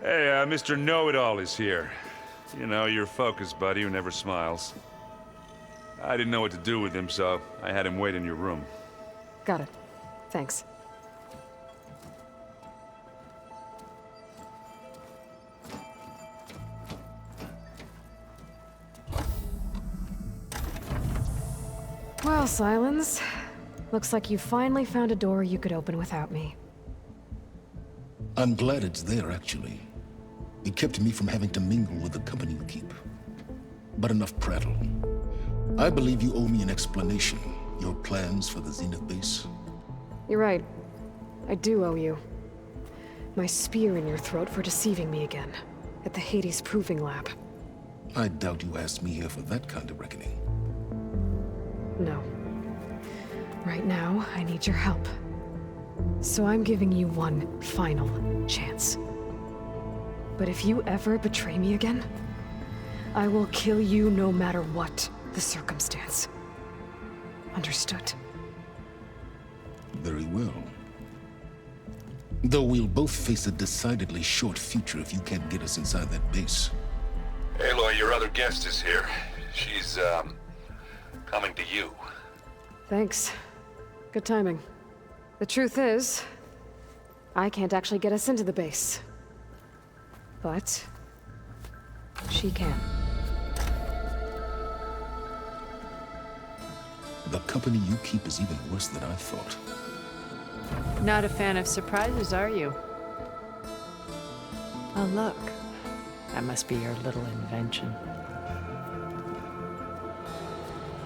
Hey, Mr. Know-It-All is here. You know, your focus buddy who never smiles. I didn't know what to do with him, so I had him wait in your room. Got it. Thanks. Well, Silence. Looks like you finally found a door you could open without me. I'm glad it's there, actually. It kept me from having to mingle with the company you keep. But enough prattle. I believe you owe me an explanation. Your plans for the Zenith base? You're right. I do owe you. My spear in your throat for deceiving me again. At the Hades Proving Lab. I doubt you asked me here for that kind of reckoning. No. Right now, I need your help. So I'm giving you one final chance. But if you ever betray me again, I will kill you no matter what the circumstance. Understood? Very well. Though we'll both face a decidedly short future if you can't get us inside that base. Aloy, your other guest is here. She's, coming to you. Thanks. Good timing. The truth is, I can't actually get us into the base. But she can. The company you keep is even worse than I thought. Not a fan of surprises, are you? Oh, look. That must be your little invention.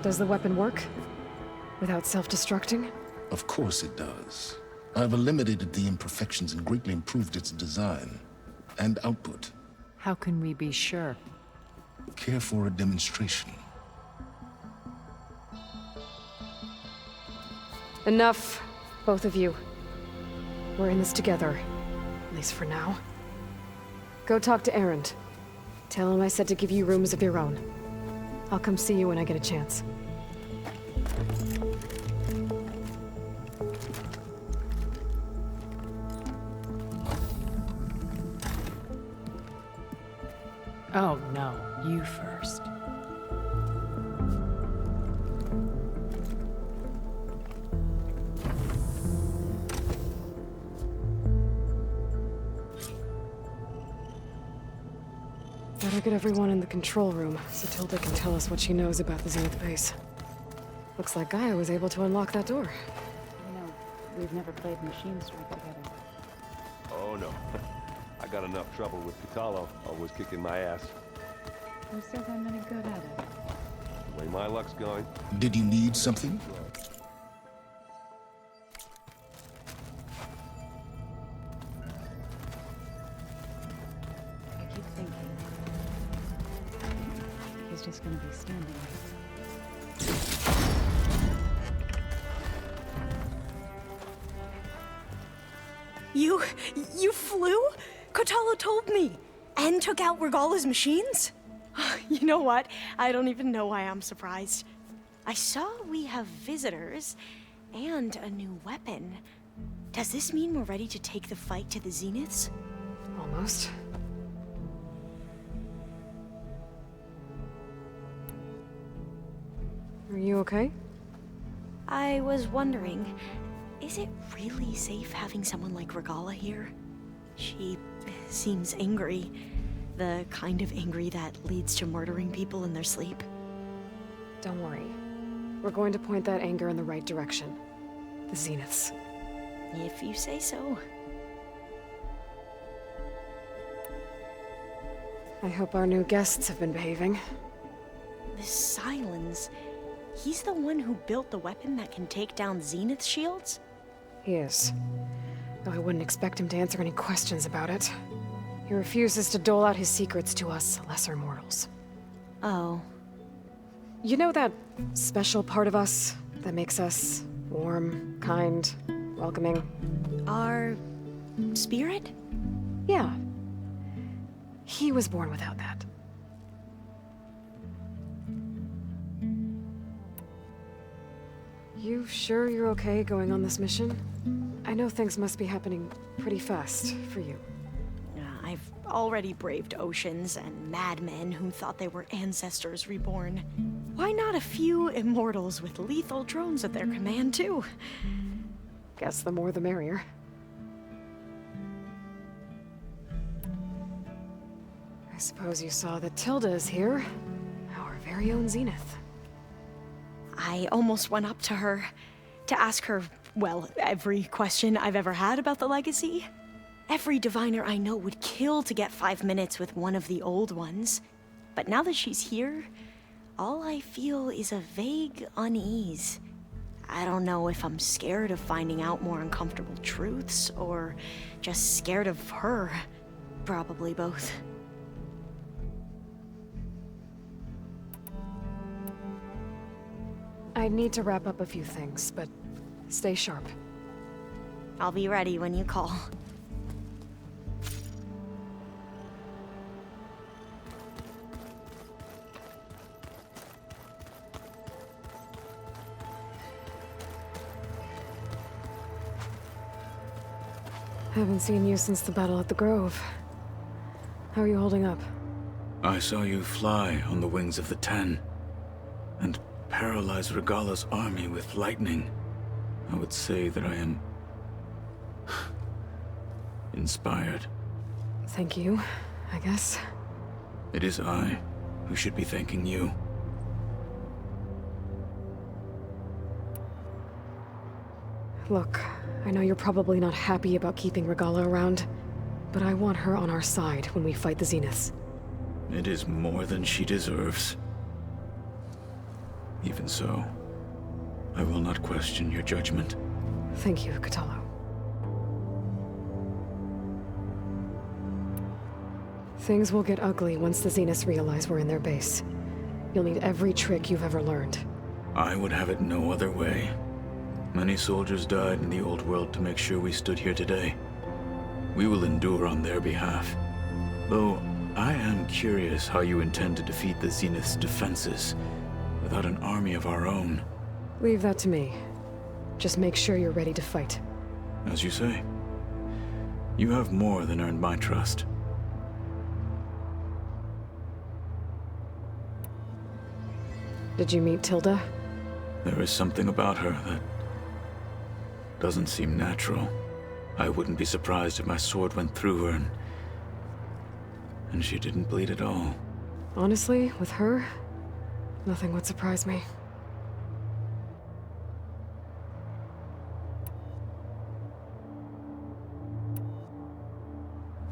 Does the weapon work? Without self-destructing? Of course it does. I've eliminated the imperfections and greatly improved its design and output. How can we be sure? Care for a demonstration? Enough, both of you. We're in this together, at least for now. Go talk to Erend. Tell him I said to give you rooms of your own. I'll come see you when I get a chance. Oh, no. You first. Better get everyone in the control room, so Tilda can tell us what she knows about the Zenith base. Looks like Gaia was able to unlock that door. You know, we've never played Machine Strike together. Oh no. I got enough trouble with Kotallo, always kicking my ass. Who says I'm any good at it? The way my luck's going. Did you need something? I keep thinking. He's just gonna be standing there. You flew? Kotallo told me. And took out Regalla's machines? You know what? I don't even know why I'm surprised. I saw we have visitors and a new weapon. Does this mean we're ready to take the fight to the Zeniths? Almost. Are you okay? I was wondering, is it really safe having someone like Regalla here? She seems angry. The kind of angry that leads to murdering people in their sleep. Don't worry. We're going to point that anger in the right direction. The Zeniths. If you say so. I hope our new guests have been behaving. This Silence, he's the one who built the weapon that can take down Zenith shields? He is. Though I wouldn't expect him to answer any questions about it. He refuses to dole out his secrets to us lesser mortals. Oh. You know that special part of us that makes us warm, kind, welcoming? Our spirit? Yeah. He was born without that. You sure you're okay going on this mission? I know things must be happening pretty fast for you. already braved oceans and madmen who thought they were ancestors reborn. Why not a few immortals with lethal drones at their command, too? Guess the more the merrier. I suppose you saw that Tilda is here. Our very own Zenith. I almost went up to her to ask her, well, every question I've ever had about the legacy. Every diviner I know would kill to get 5 minutes with one of the old ones. But now that she's here, all I feel is a vague unease. I don't know if I'm scared of finding out more uncomfortable truths, or just scared of her. Probably both. I need to wrap up a few things, but stay sharp. I'll be ready when you call. Haven't seen you since the battle at the Grove. How are you holding up? I saw you fly on the wings of the Ten, and paralyze Regalla's army with lightning. I would say that I am inspired. Thank you, I guess. It is I who should be thanking you. Look, I know you're probably not happy about keeping Regalla around, but I want her on our side when we fight the Zeniths. It is more than she deserves. Even so, I will not question your judgment. Thank you, Kotallo. Things will get ugly once the Zeniths realize we're in their base. You'll need every trick you've ever learned. I would have it no other way. Many soldiers died in the old world to make sure we stood here today. We will endure on their behalf. Though, I am curious how you intend to defeat the Zenith's defenses without an army of our own. Leave that to me. Just make sure you're ready to fight. As you say. You have more than earned my trust. Did you meet Tilda? There is something about her that doesn't seem natural. I wouldn't be surprised if my sword went through her and she didn't bleed at all. Honestly, with her, nothing would surprise me.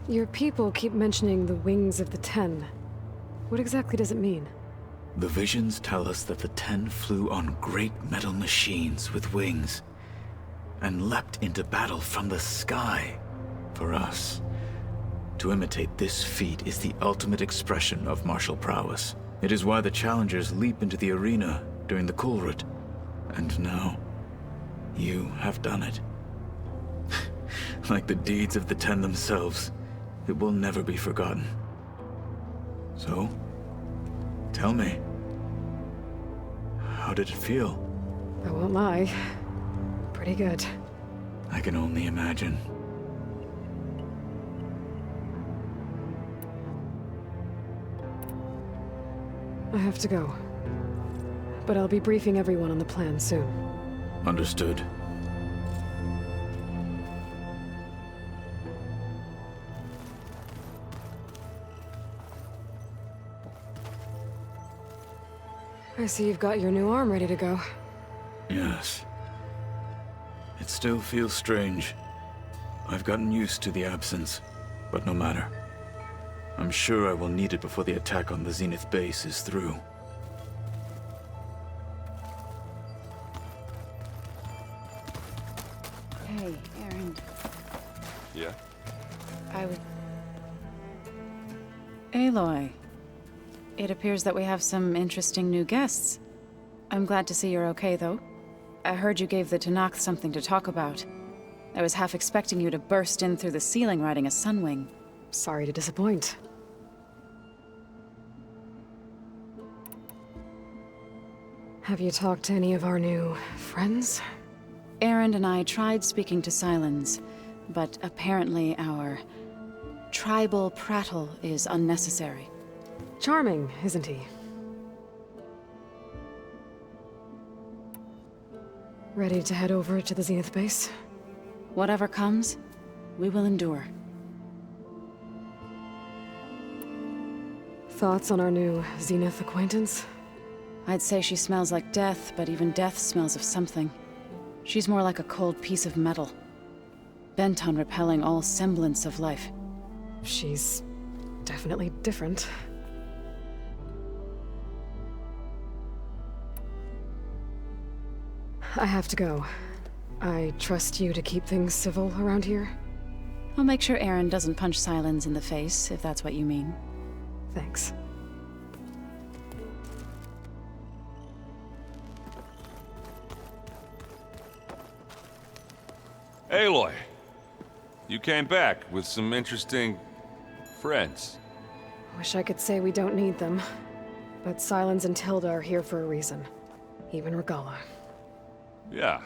Your people keep mentioning the wings of the Ten. What exactly does it mean? The visions tell us that the Ten flew on great metal machines with wings and leapt into battle from the sky. For us, to imitate this feat is the ultimate expression of martial prowess. It is why the challengers leap into the arena during the Kulrut. And now, you have done it. Like the deeds of the Ten themselves, it will never be forgotten. So, tell me, how did it feel? I won't lie. Pretty good. I can only imagine. I have to go. But I'll be briefing everyone on the plan soon. Understood. I see you've got your new arm ready to go. Yes. It still feels strange. I've gotten used to the absence, but no matter. I'm sure I will need it before the attack on the Zenith base is through. Hey, Aaron. Yeah? Aloy. It appears that we have some interesting new guests. I'm glad to see you're okay, though. I heard you gave the Tenakth something to talk about. I was half expecting you to burst in through the ceiling riding a Sunwing. Sorry to disappoint. Have you talked to any of our new friends? Aaron and I tried speaking to Sylens, but apparently our tribal prattle is unnecessary. Charming, isn't he? Ready to head over to the Zenith base? Whatever comes, we will endure. Thoughts on our new Zenith acquaintance? I'd say she smells like death, but even death smells of something. She's more like a cold piece of metal, bent on repelling all semblance of life. She's definitely different. I have to go. I trust you to keep things civil around here? I'll make sure Aaron doesn't punch Sylens in the face, if that's what you mean. Thanks. Aloy, you came back with some interesting friends. Wish I could say we don't need them. But Sylens and Tilda are here for a reason. Even Regalla. Yeah,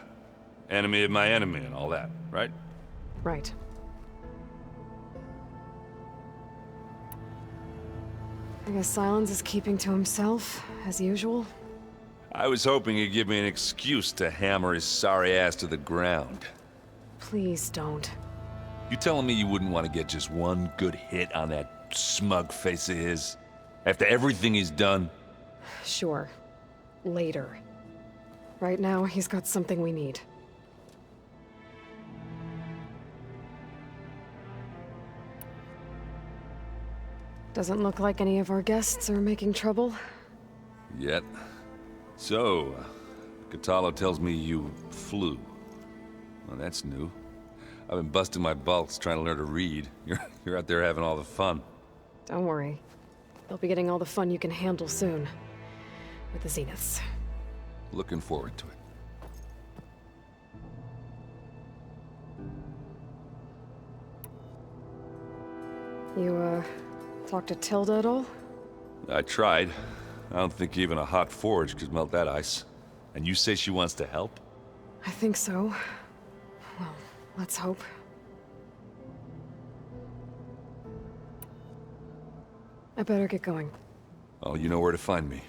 enemy of my enemy and all that, right? Right. I guess Sylens is keeping to himself, as usual. I was hoping he'd give me an excuse to hammer his sorry ass to the ground. Please don't. You telling me you wouldn't want to get just one good hit on that smug face of his? After everything he's done? Sure. Later. Right now, he's got something we need. Doesn't look like any of our guests are making trouble. Yet. So, Kotallo tells me you flew. Well, that's new. I've been busting my balls trying to learn to read. You're out there having all the fun. Don't worry. You'll be getting all the fun you can handle soon. With the Zeniths. Looking forward to it. You, talk to Tilda at all? I tried. I don't think even a hot forge could melt that ice. And you say she wants to help? I think so. Well, let's hope. I better get going. Oh, you know where to find me.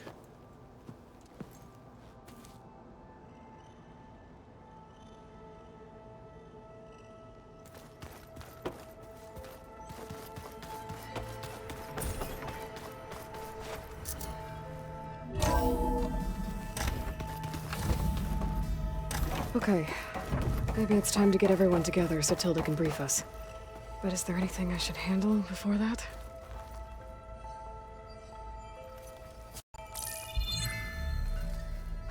Okay. Maybe it's time to get everyone together so Tilda can brief us. But is there anything I should handle before that?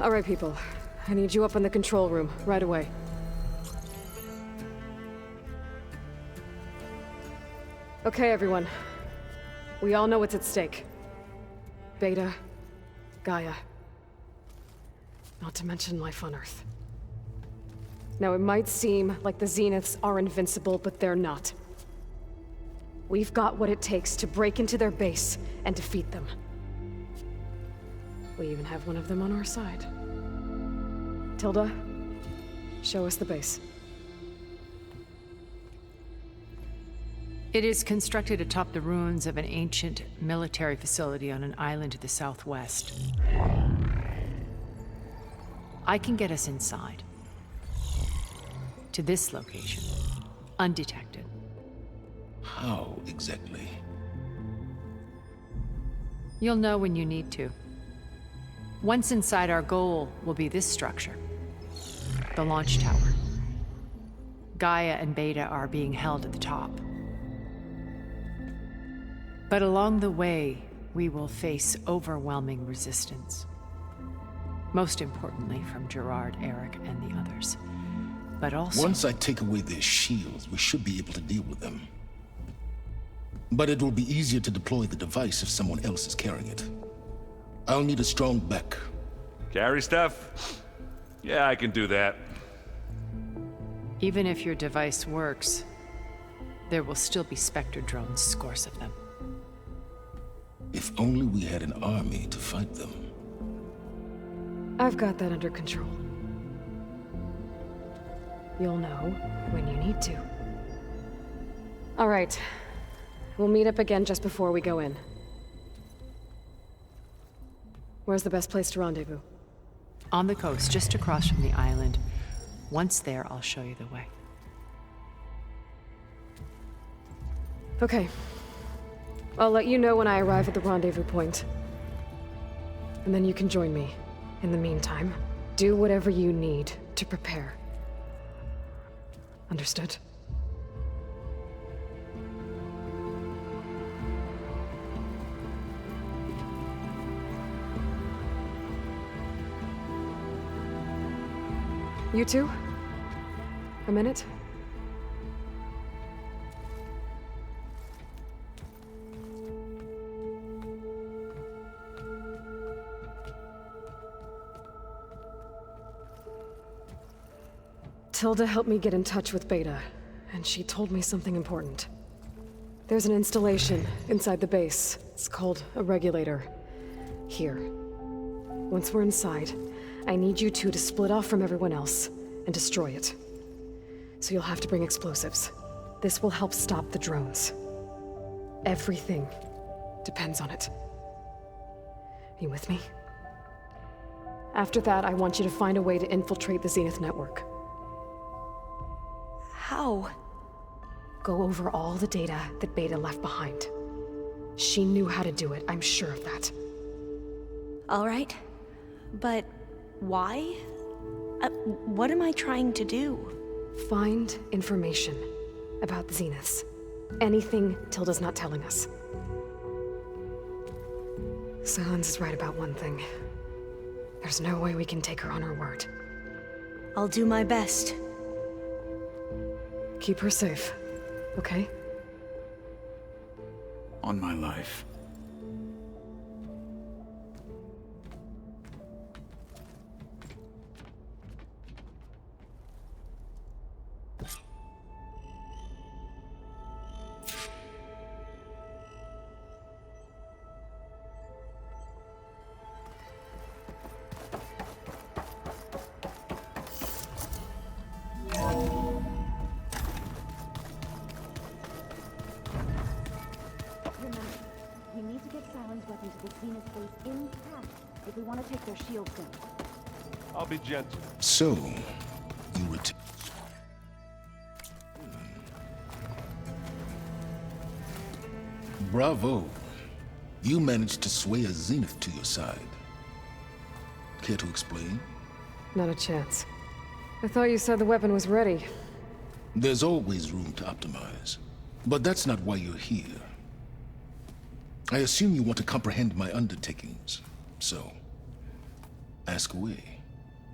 All right, people. I need you up in the control room, right away. Okay, everyone. We all know what's at stake. Beta, Gaia. Not to mention life on Earth. Now, it might seem like the Zeniths are invincible, but they're not. We've got what it takes to break into their base and defeat them. We even have one of them on our side. Tilda, show us the base. It is constructed atop the ruins of an ancient military facility on an island to the southwest. I can get us inside. To this location, undetected. How exactly? You'll know when you need to. Once inside, our goal will be this structure. The launch tower. Gaia and Beta are being held at the top. But along the way, we will face overwhelming resistance. Most importantly from Gerard, Eric, and the others. But also... Once I take away their shields, we should be able to deal with them. But it will be easier to deploy the device if someone else is carrying it. I'll need a strong back. Carry stuff? Yeah, I can do that. Even if your device works, there will still be Spectre drones, scores of them. If only we had an army to fight them. I've got that under control. You'll know when you need to. All right. We'll meet up again just before we go in. Where's the best place to rendezvous? On the coast, just across from the island. Once there, I'll show you the way. Okay. I'll let you know when I arrive at the rendezvous point. And then you can join me. In the meantime, do whatever you need to prepare. Understood? You two? A minute? Tilda helped me get in touch with Beta, and she told me something important. There's an installation inside the base. It's called a regulator. Here. Once we're inside, I need you two to split off from everyone else and destroy it. So you'll have to bring explosives. This will help stop the drones. Everything depends on it. Are you with me? After that, I want you to find a way to infiltrate the Zenith network. How? Go over all the data that Beta left behind. She knew how to do it, I'm sure of that. All right. But why? What am I trying to do? Find information about the Zeniths. Anything Tilda's not telling us. Silence is right about one thing. There's no way we can take her on her word. I'll do my best. Keep her safe, okay? On my life. We need to get Silen's weapon to the Zenith base intact if we want to take their shields down. I'll be gentle. So, you return. Bravo. You managed to sway a Zenith to your side. Care to explain? Not a chance. I thought you said the weapon was ready. There's always room to optimize. But that's not why you're here. I assume you want to comprehend my undertakings. So, ask away.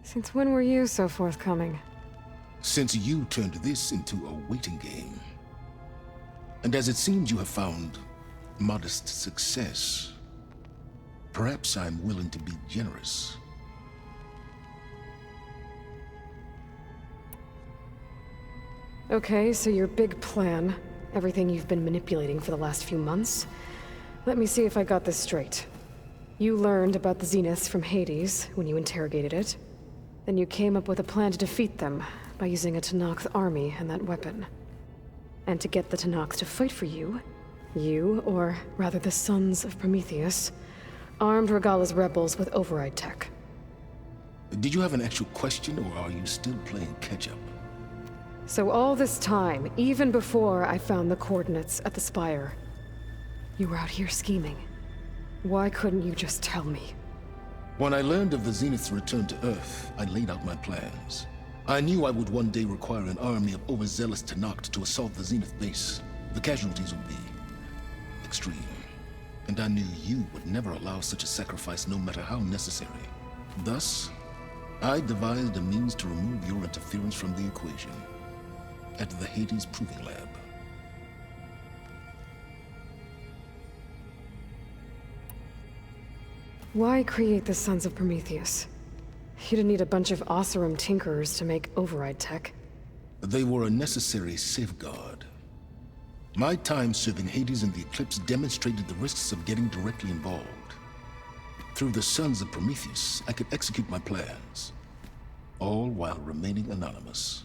Since when were you so forthcoming? Since you turned this into a waiting game. And as it seems you have found modest success, perhaps I'm willing to be generous. Okay, so your big plan, everything you've been manipulating for the last few months. Let me see if I got this straight. You learned about the Zeniths from Hades when you interrogated it. Then you came up with a plan to defeat them by using a Tenakth army and that weapon. And to get the Tenakth to fight for you, or rather the Sons of Prometheus, armed Regalla's rebels with override tech. Did you have an actual question, or are you still playing catch-up? So all this time, even before I found the coordinates at the Spire, you were out here scheming. Why couldn't you just tell me? When I learned of the Zenith's return to Earth, I laid out my plans. I knew I would one day require an army of overzealous Tenakth to assault the Zenith base. The casualties would be extreme. And I knew you would never allow such a sacrifice, no matter how necessary. Thus, I devised a means to remove your interference from the equation at the Hades Proving Lab. Why create the Sons of Prometheus? You didn't need a bunch of Oseram tinkerers to make override tech. They were a necessary safeguard. My time serving Hades and the Eclipse demonstrated the risks of getting directly involved. Through the Sons of Prometheus, I could execute my plans, all while remaining anonymous.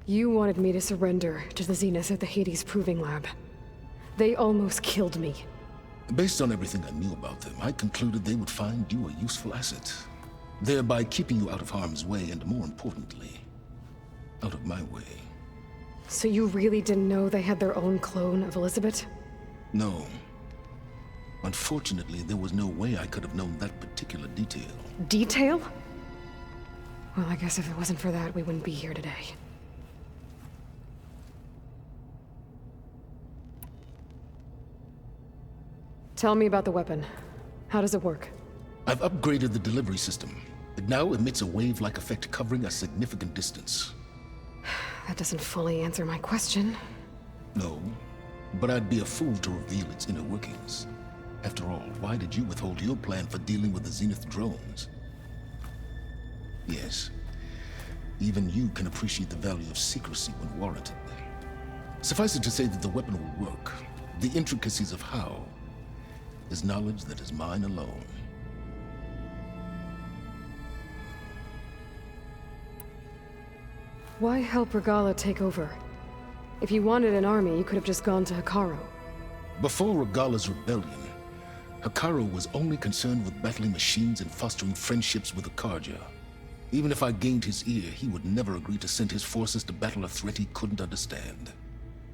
You wanted me to surrender to the Zenith at the Hades Proving Lab. They almost killed me. Based on everything I knew about them, I concluded they would find you a useful asset, thereby keeping you out of harm's way and, more importantly, out of my way. So you really didn't know they had their own clone of Elizabeth? No. Unfortunately, there was no way I could have known that particular detail. Detail? Well, I guess if it wasn't for that, we wouldn't be here today. Tell me about the weapon. How does it work? I've upgraded the delivery system. It now emits a wave-like effect covering a significant distance. That doesn't fully answer my question. No, but I'd be a fool to reveal its inner workings. After all, why did you withhold your plan for dealing with the Zenith drones? Yes, even you can appreciate the value of secrecy when warranted. Suffice it to say that the weapon will work. The intricacies of how is knowledge that is mine alone. Why help Regalla take over? If you wanted an army, you could have just gone to Hekarro. Before Regalla's rebellion, Hekarro was only concerned with battling machines and fostering friendships with the Carja. Even if I gained his ear, he would never agree to send his forces to battle a threat he couldn't understand.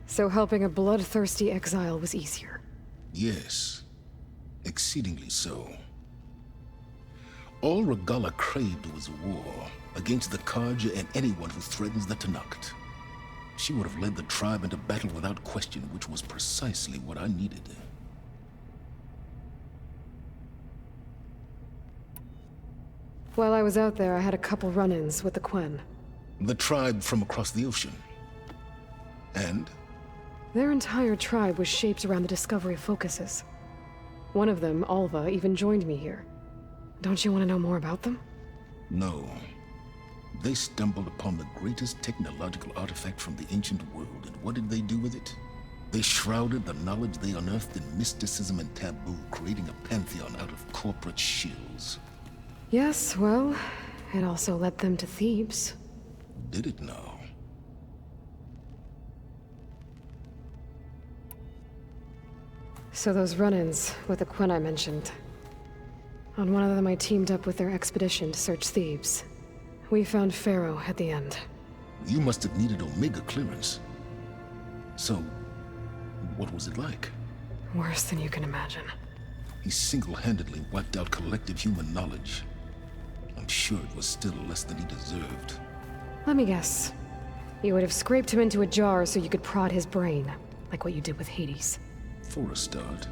So helping a bloodthirsty exile was easier. Yes, exceedingly so. All Regalla craved was war against the Carja and anyone who threatens the Tenakth. She would have led the tribe into battle without question, which was precisely what I needed. While I was out there, I had a couple run-ins with the Quen. The tribe from across the ocean. And? Their entire tribe was shaped around the discovery of focuses. One of them, Alva, even joined me here. Don't you want to know more about them? No. They stumbled upon the greatest technological artifact from the ancient world, and what did they do with it? They shrouded the knowledge they unearthed in mysticism and taboo, creating a pantheon out of corporate shills. Yes, well, it also led them to Thebes. Did it now? So those run-ins with the Quen I mentioned. On one of them I teamed up with their expedition to search Thebes. We found Pharaoh at the end. You must have needed Omega clearance. So, what was it like? Worse than you can imagine. He single-handedly wiped out collective human knowledge. I'm sure it was still less than he deserved. Let me guess. You would have scraped him into a jar so you could prod his brain, like what you did with Hades. For a start.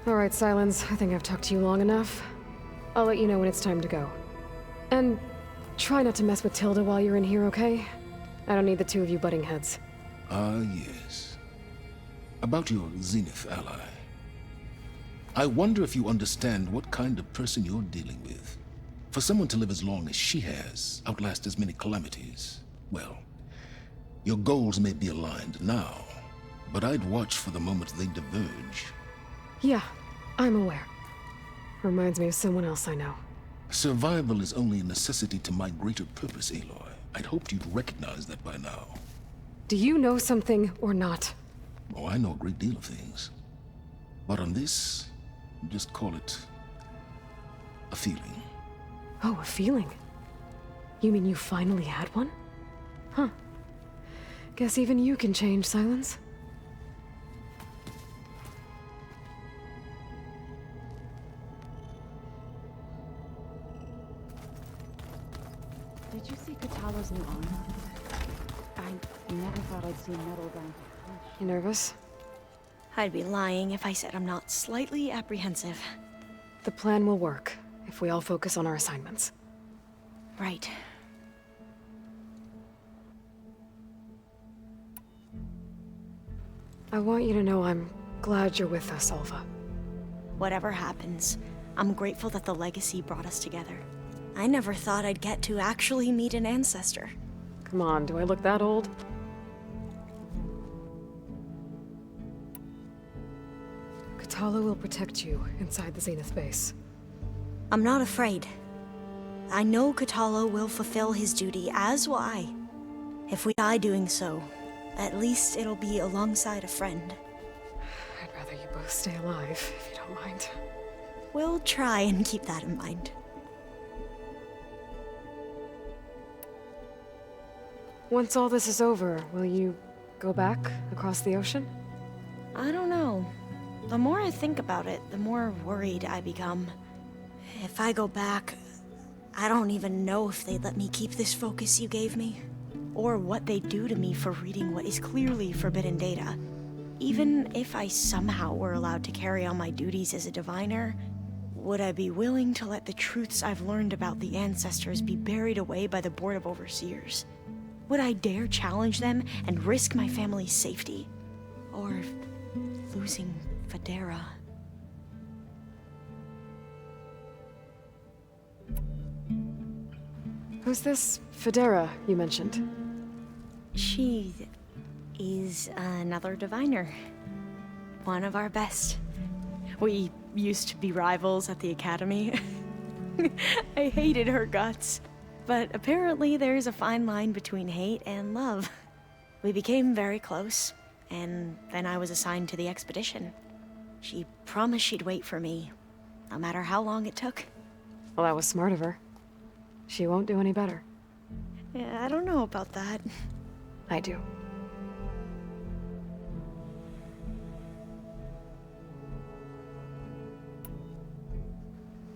All right, Silence. I think I've talked to you long enough. I'll let you know when it's time to go. And try not to mess with Tilda while you're in here, okay? I don't need the two of you butting heads. Ah, yes. About your Zenith ally. I wonder if you understand what kind of person you're dealing with. For someone to live as long as she has, outlast as many calamities, well, your goals may be aligned now, but I'd watch for the moment they diverge. Yeah, I'm aware. Reminds me of someone else I know. Survival is only a necessity to my greater purpose, Aloy. I'd hoped you'd recognize that by now. Do you know something or not? Oh, I know a great deal of things. But on this, just call it a feeling. Oh, a feeling? You mean you finally had one? Huh. Guess even you can change, Silence. Did you see Kotallo's new armor? I never thought I'd see metal down. You nervous? I'd be lying if I said I'm not slightly apprehensive. The plan will work if we all focus on our assignments. Right. I want you to know I'm glad you're with us, Alva. Whatever happens, I'm grateful that the legacy brought us together. I never thought I'd get to actually meet an ancestor. Come on, do I look that old? Kotallo will protect you inside the Zenith base. I'm not afraid. I know Kotallo will fulfill his duty, as will I. If we die doing so, at least it'll be alongside a friend. I'd rather you both stay alive, if you don't mind. We'll try and keep that in mind. Once all this is over, will you go back across the ocean? I don't know. The more I think about it, the more worried I become. If I go back, I don't even know if they'd let me keep this focus you gave me, or what they'd do to me for reading what is clearly forbidden data. Even if I somehow were allowed to carry on my duties as a diviner, would I be willing to let the truths I've learned about the ancestors be buried away by the Board of Overseers? Would I dare challenge them and risk my family's safety? Or losing Federa? Who's this Federa you mentioned? She is another diviner. One of our best. We used to be rivals at the academy. I hated her guts. But apparently there's a fine line between hate and love. We became very close, and then I was assigned to the expedition. She promised she'd wait for me, no matter how long it took. Well, that was smart of her. She won't do any better. Yeah, I don't know about that. I do.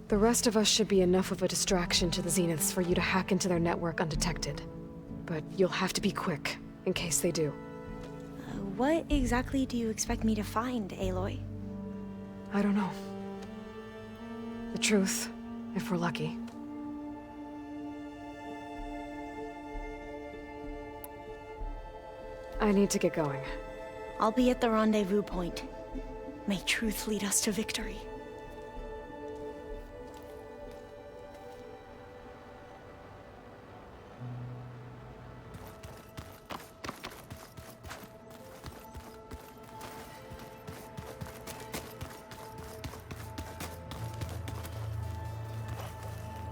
The rest of us should be enough of a distraction to the Zeniths for you to hack into their network undetected. But you'll have to be quick, in case they do. What exactly do you expect me to find, Aloy? I don't know. The truth, if we're lucky. I need to get going. I'll be at the rendezvous point. May truth lead us to victory.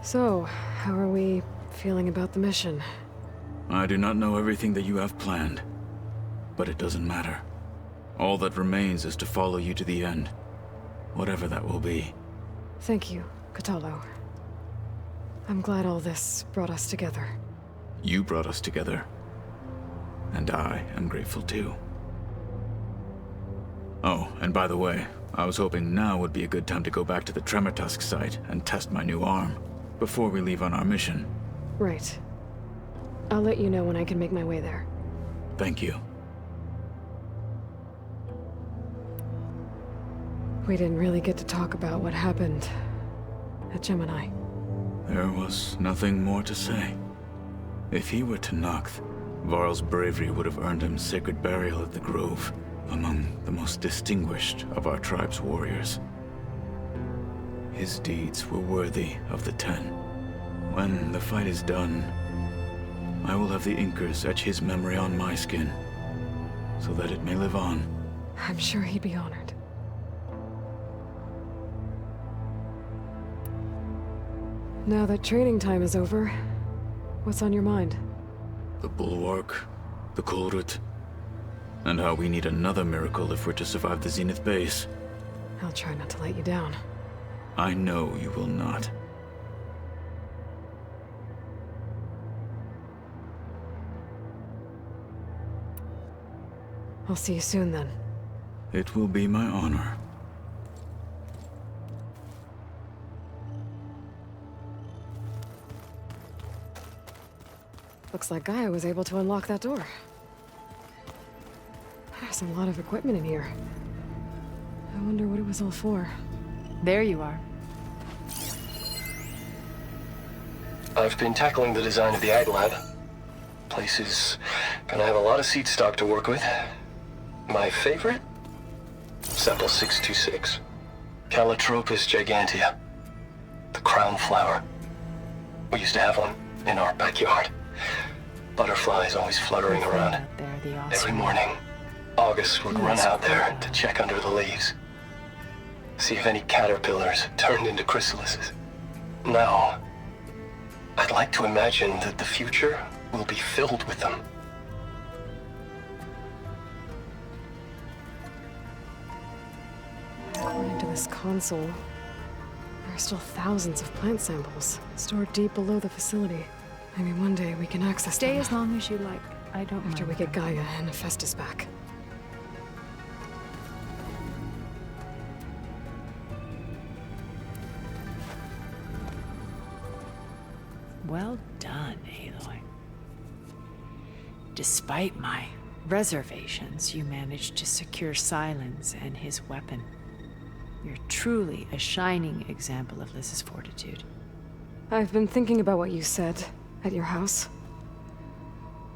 So, how are we feeling about the mission? I do not know everything that you have planned, but it doesn't matter. All that remains is to follow you to the end, whatever that will be. Thank you, Kotallo. I'm glad all this brought us together. You brought us together, and I am grateful too. Oh, and by the way, I was hoping now would be a good time to go back to the Tremortusk site and test my new arm, before we leave on our mission. Right. I'll let you know when I can make my way there. Thank you. We didn't really get to talk about what happened at Gemini. There was nothing more to say. If he were Tenakth, Varl's bravery would have earned him sacred burial at the Grove, among the most distinguished of our tribe's warriors. His deeds were worthy of the Ten. When the fight is done, I will have the Inkers etch his memory on my skin, so that it may live on. I'm sure he'd be honored. Now that training time is over, what's on your mind? The Bulwark, the Kulrut, and how we need another miracle if we're to survive the Zenith base. I'll try not to let you down. I know you will not. I'll see you soon then. It will be my honor. Looks like Gaia was able to unlock that door. There's a lot of equipment in here. I wonder what it was all for. There you are. I've been tackling the design of the Ag Lab. Place is gonna have a lot of seed stock to work with. My favorite? Sample 626. Calotropis gigantea. The crown flower. We used to have one in our backyard. Butterflies always fluttering around. There, the Every morning, August would run out there to check under the leaves. See if any caterpillars turned into chrysalises. Now, I'd like to imagine that the future will be filled with them. According to this console, there are still thousands of plant samples stored deep below the facility. Maybe one day we can access Stay them. as long as you like. I don't After we mind. get Gaia and Hephaestus back. Well done, Aloy. Despite my reservations, you managed to secure Silence and his weapon. You're truly a shining example of Liz's fortitude. I've been thinking about what you said at your house.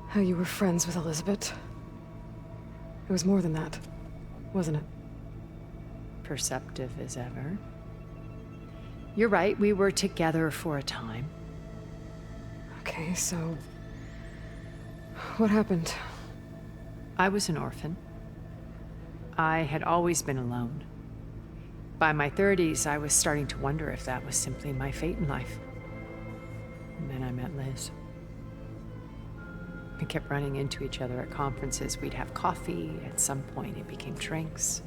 How you were friends with Elizabeth. It was more than that, wasn't it? Perceptive as ever. You're right, we were together for a time. Okay, so... what happened? I was an orphan. I had always been alone. By my 30s, I was starting to wonder if that was simply my fate in life. And then I met Liz. We kept running into each other at conferences. We'd have coffee. At some point, it became drinks.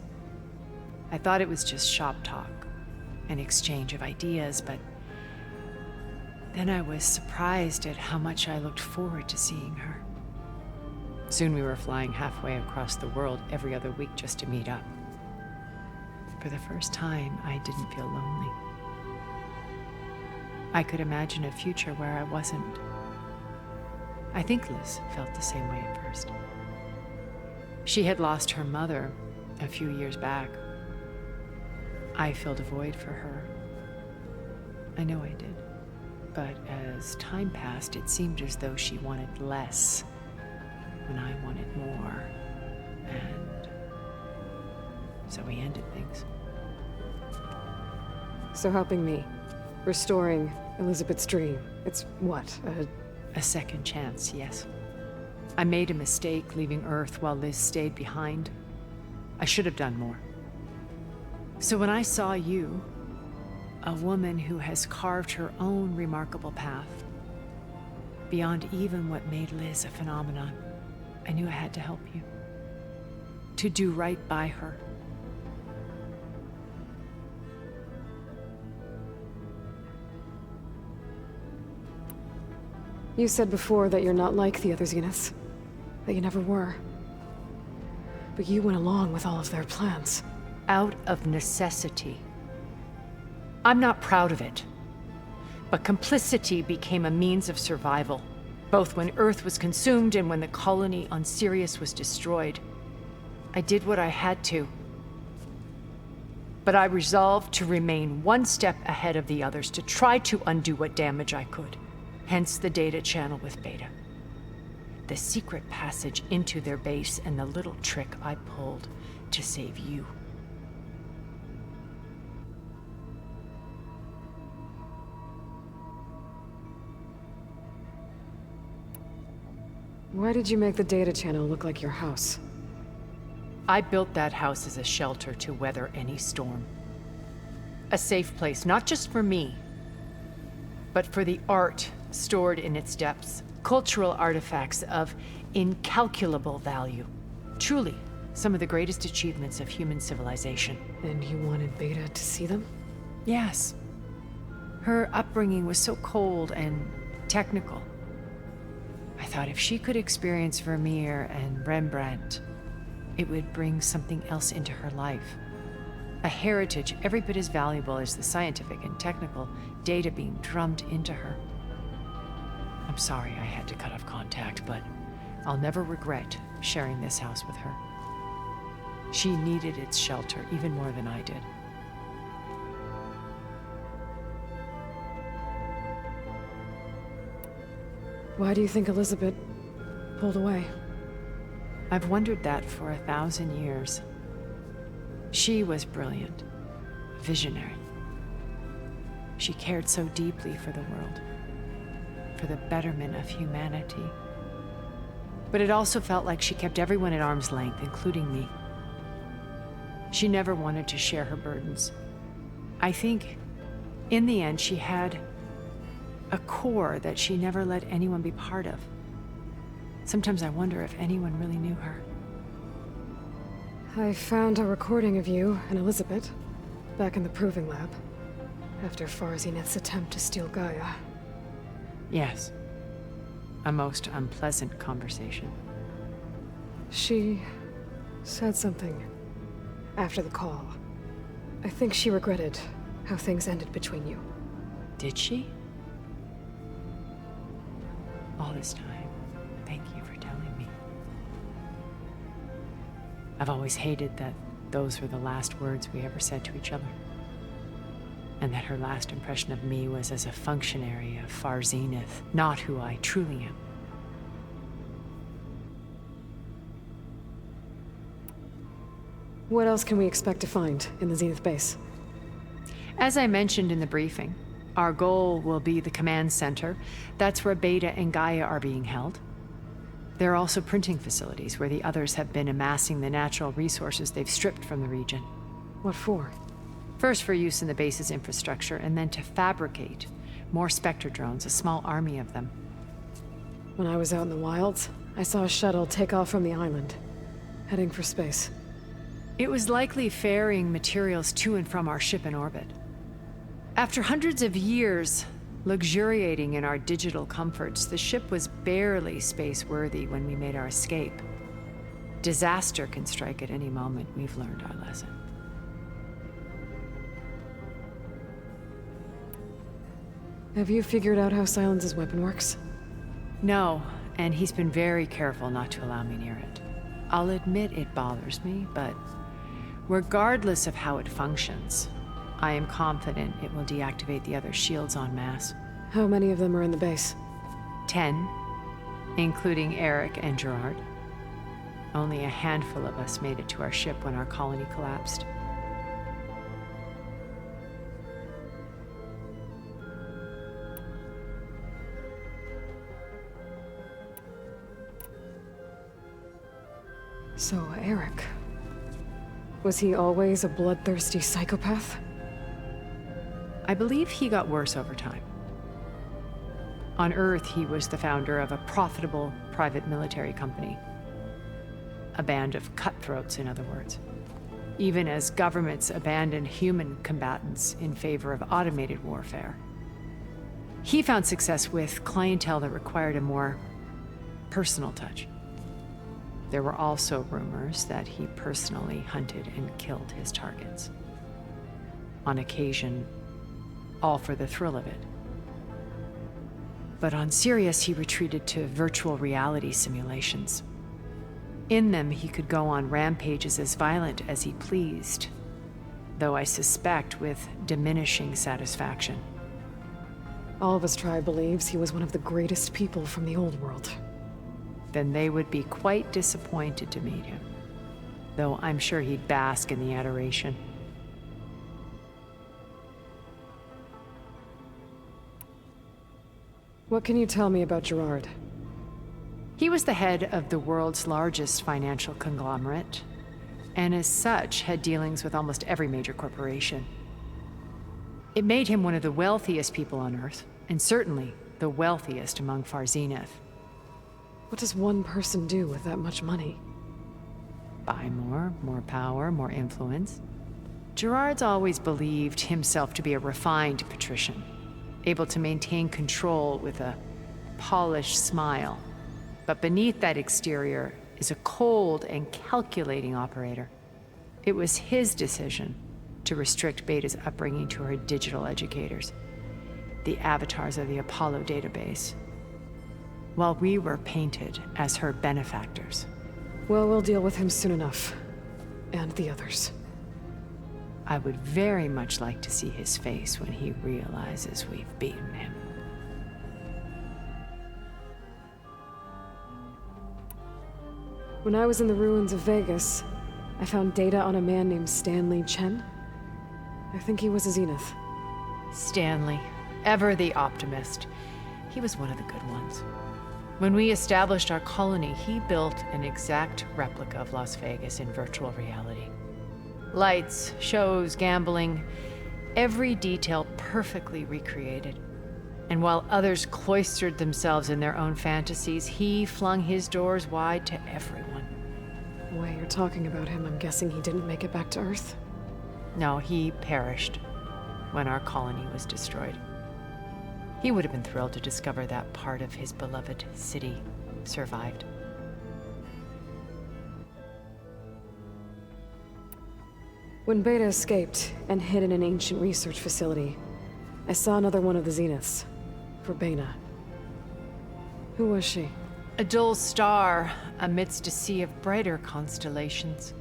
I thought it was just shop talk, an exchange of ideas, but then I was surprised at how much I looked forward to seeing her. Soon we were flying halfway across the world every other week just to meet up. For the first time, I didn't feel lonely. I could imagine a future where I wasn't. I think Liz felt the same way at first. She had lost her mother a few years back. I filled a void for her. I know I did. But as time passed, it seemed as though she wanted less when I wanted more. And so we ended things. So helping me. Restoring Elizabeth's dream. It's what, A second chance, yes. I made a mistake leaving Earth while Liz stayed behind. I should have done more. So when I saw you, a woman who has carved her own remarkable path, beyond even what made Liz a phenomenon, I knew I had to help you. To do right by her. You said before that you're not like the other Zeniths. That you never were. But you went along with all of their plans. Out of necessity. I'm not proud of it. But complicity became a means of survival, both when Earth was consumed and when the colony on Sirius was destroyed. I did what I had to. But I resolved to remain one step ahead of the others, to try to undo what damage I could. Hence the data channel with Beta. The secret passage into their base and the little trick I pulled to save you. Why did you make the data channel look like your house? I built that house as a shelter to weather any storm. A safe place, not just for me, but for the art stored in its depths, cultural artifacts of incalculable value. Truly, some of the greatest achievements of human civilization. And you wanted Beta to see them? Yes. Her upbringing was so cold and technical. I thought if she could experience Vermeer and Rembrandt, it would bring something else into her life. A heritage every bit as valuable as the scientific and technical data being drummed into her. I'm sorry I had to cut off contact, but I'll never regret sharing this house with her. She needed its shelter even more than I did. Why do you think Elizabeth pulled away? I've wondered that for 1,000 years. She was brilliant, visionary. She cared so deeply for the world, for the betterment of humanity. But it also felt like she kept everyone at arm's length, including me. She never wanted to share her burdens. I think, in the end, she had A core that she never let anyone be part of. Sometimes I wonder if anyone really knew her. I found a recording of you and Elizabeth back in the Proving Lab after Farzineth's attempt to steal Gaia. Yes. A most unpleasant conversation. She said something after the call. I think she regretted how things ended between you. Did she? All this time, thank you for telling me. I've always hated that those were the last words we ever said to each other. And that her last impression of me was as a functionary of Far Zenith, not who I truly am. What else can we expect to find in the Zenith base? As I mentioned in the briefing, our goal will be the command center. That's where Beta and Gaia are being held. There are also printing facilities where the others have been amassing the natural resources they've stripped from the region. What for? First for use in the base's infrastructure, and then to fabricate more Spectre drones, a small army of them. When I was out in the wilds, I saw a shuttle take off from the island, heading for space. It was likely ferrying materials to and from our ship in orbit. After hundreds of years luxuriating in our digital comforts, the ship was barely space-worthy when we made our escape. Disaster can strike at any moment. We've learned our lesson. Have you figured out how Silence's weapon works? No, and he's been very careful not to allow me near it. I'll admit it bothers me, but regardless of how it functions, I am confident it will deactivate the other shields en masse. How many of them are in the base? 10, including Eric and Gerard. Only a handful of us made it to our ship when our colony collapsed. So, Eric. Was he always a bloodthirsty psychopath? I believe he got worse over time. On Earth, he was the founder of a profitable private military company. A band of cutthroats, in other words. Even as governments abandoned human combatants in favor of automated warfare. He found success with clientele that required a more personal touch. There were also rumors that he personally hunted and killed his targets. On occasion, all for the thrill of it. But on Sirius, he retreated to virtual reality simulations. In them, he could go on rampages as violent as he pleased, though I suspect with diminishing satisfaction. All of his tribe believes he was one of the greatest people from the old world. Then they would be quite disappointed to meet him, though I'm sure he'd bask in the adoration. What can you tell me about Gerard? He was the head of the world's largest financial conglomerate, and as such had dealings with almost every major corporation. It made him one of the wealthiest people on Earth, and certainly the wealthiest among Far Zenith. What does one person do with that much money? Buy more power, more influence. Gerard's always believed himself to be a refined patrician, able to maintain control with a polished smile. But beneath that exterior is a cold and calculating operator. It was his decision to restrict Beta's upbringing to her digital educators, the avatars of the Apollo database, while we were painted as her benefactors. Well, we'll deal with him soon enough. And the others. I would very much like to see his face when he realizes we've beaten him. When I was in the ruins of Vegas, I found data on a man named Stanley Chen. I think he was a Zenith. Stanley, ever the optimist. He was one of the good ones. When we established our colony, he built an exact replica of Las Vegas in virtual reality. Lights, shows, gambling, every detail perfectly recreated. And while others cloistered themselves in their own fantasies, he flung his doors wide to everyone. The way you're talking about him, I'm guessing he didn't make it back to Earth? No, he perished when our colony was destroyed. He would have been thrilled to discover that part of his beloved city survived. When Beta escaped and hid in an ancient research facility, I saw another one of the Zeniths, Verbena. Who was she? A dull star amidst a sea of brighter constellations.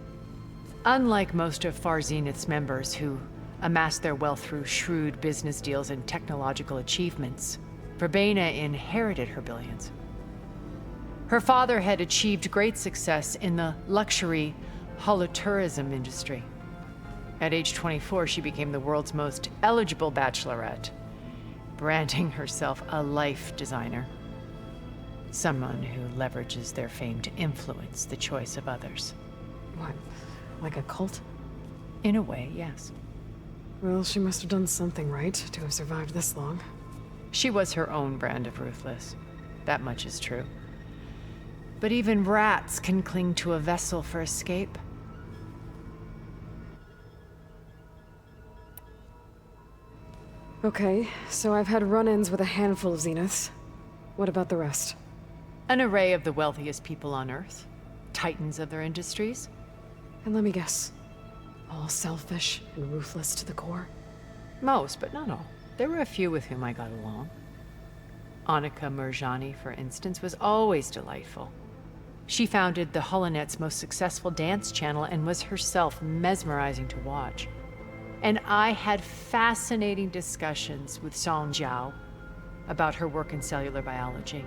Unlike most of Far Zenith's members who amassed their wealth through shrewd business deals and technological achievements, Verbena inherited her billions. Her father had achieved great success in the luxury holotourism industry. At age 24, she became the world's most eligible bachelorette, branding herself a life designer. Someone who leverages their fame to influence the choice of others. What, like a cult? In a way, yes. Well, she must have done something right to have survived this long. She was her own brand of ruthless. That much is true. But even rats can cling to a vessel for escape. Okay, so I've had run-ins with a handful of Zeniths. What about the rest? An array of the wealthiest people on Earth. Titans of their industries. And let me guess. All selfish and ruthless to the core? Most, but not all. There were a few with whom I got along. Annika Murjani, for instance, was always delightful. She founded the Holonet's most successful dance channel and was herself mesmerizing to watch. And I had fascinating discussions with Song Jiao about her work in cellular biology.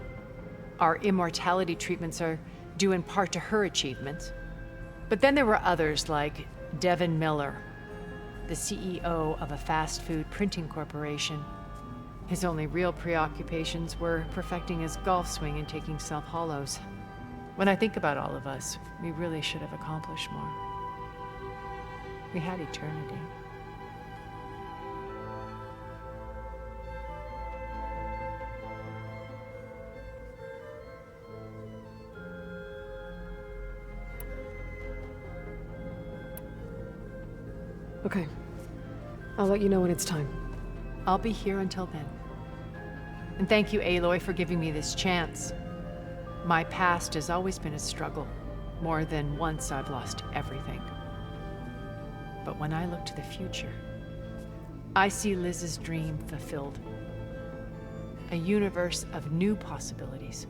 Our immortality treatments are due in part to her achievements. But then there were others like Devin Miller, the CEO of a fast food printing corporation. His only real preoccupations were perfecting his golf swing and taking self-hollows. When I think about all of us, we really should have accomplished more. We had eternity. Okay. I'll let you know when it's time. I'll be here until then. And thank you, Aloy, for giving me this chance. My past has always been a struggle. More than once I've lost everything. But when I look to the future, I see Liz's dream fulfilled. A universe of new possibilities.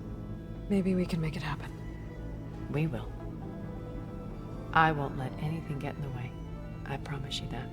Maybe we can make it happen. We will. I won't let anything get in the way. I promise you that.